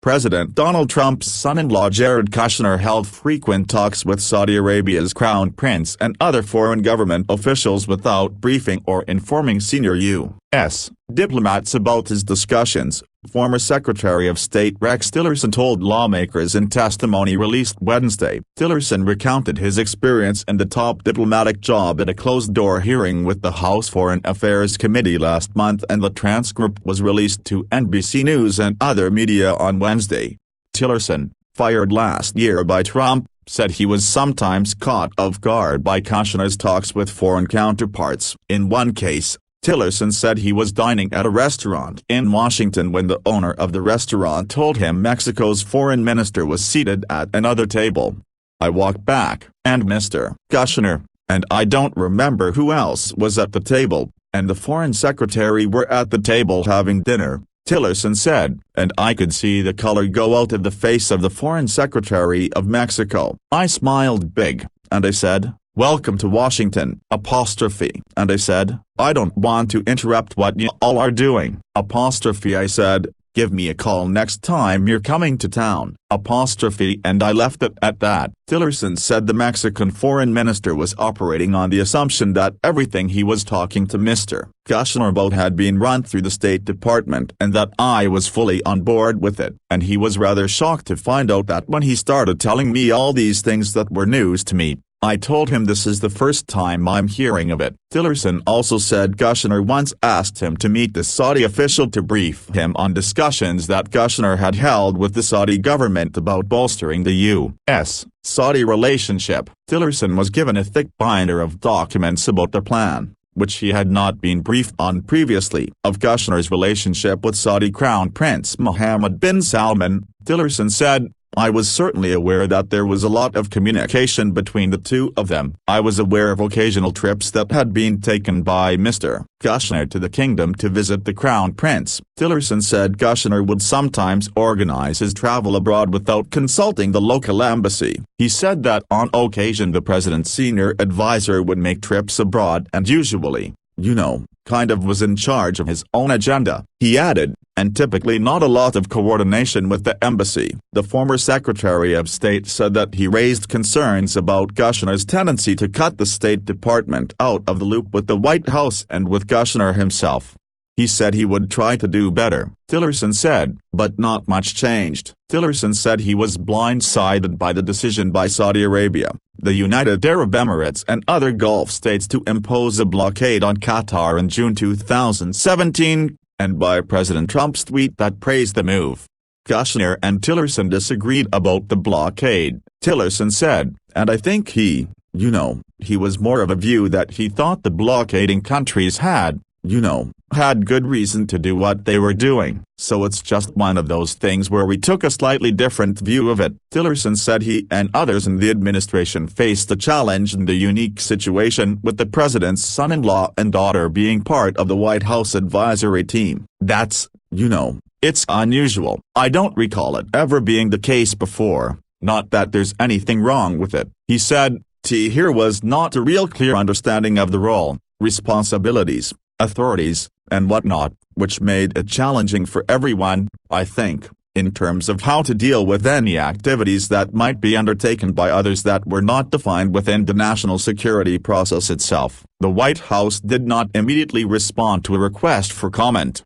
President Donald Trump's son-in-law Jared Kushner held frequent talks with Saudi Arabia's crown prince and other foreign government officials without briefing or informing senior U.S. diplomats about his discussions, former Secretary of State Rex Tillerson told lawmakers in testimony released Wednesday. Tillerson recounted his experience in the top diplomatic job at a closed-door hearing with the House Foreign Affairs Committee last month, and the transcript was released to NBC News and other media on Wednesday. Tillerson, fired last year by Trump, said he was sometimes caught off guard by Kushner's talks with foreign counterparts. In one case, Tillerson said he was dining at a restaurant in Washington when the owner of the restaurant told him Mexico's foreign minister was seated at another table. "I walked back, and Mr. Kushner, and I don't remember who else was at the table, and the foreign secretary were at the table having dinner," Tillerson said, "and I could see the color go out of the face of the foreign secretary of Mexico. I smiled big, and I said, 'Welcome to Washington,' and I said, 'I don't want to interrupt what you all are doing,' I said, 'Give me a call next time you're coming to town,' and I left it at that." Tillerson said the Mexican foreign minister was operating on the assumption that everything he was talking to Mr. Kushner about had been run through the State Department and that I was fully on board with it, and he was rather shocked to find out that when he started telling me all these things that were news to me, I told him this is the first time I'm hearing of it. Tillerson also said Kushner once asked him to meet the Saudi official to brief him on discussions that Kushner had held with the Saudi government about bolstering the U.S.-Saudi relationship. Tillerson was given a thick binder of documents about the plan, which he had not been briefed on previously, of Kushner's relationship with Saudi Crown Prince Mohammed bin Salman. Tillerson said, "I was certainly aware that there was a lot of communication between the two of them. I was aware of occasional trips that had been taken by Mr. Kushner to the kingdom to visit the Crown Prince." Tillerson said Kushner would sometimes organize his travel abroad without consulting the local embassy. He said that on occasion the president's senior advisor would make trips abroad and usually, kind of was in charge of his own agenda. He added, "and typically not a lot of coordination with the embassy." The former Secretary of State said that he raised concerns about Kushner's tendency to cut the State Department out of the loop with the White House and with Kushner himself. He said he would try to do better, Tillerson said, but not much changed. Tillerson said he was blindsided by the decision by Saudi Arabia, the United Arab Emirates and other Gulf states to impose a blockade on Qatar in June 2017, and by President Trump's tweet that praised the move. Kushner and Tillerson disagreed about the blockade, Tillerson said, and I think he was more of a view that he thought the blockading countries had good reason to do what they were doing. So it's just one of those things where we took a slightly different view of it. Tillerson said he and others in the administration faced a challenge in the unique situation with the president's son-in-law and daughter being part of the White House advisory team. That's, it's unusual. I don't recall it ever being the case before, not that there's anything wrong with it, he said. Here was not a real clear understanding of the role, responsibilities, authorities, and whatnot, which made it challenging for everyone, I think, in terms of how to deal with any activities that might be undertaken by others that were not defined within the national security process itself. The White House did not immediately respond to a request for comment.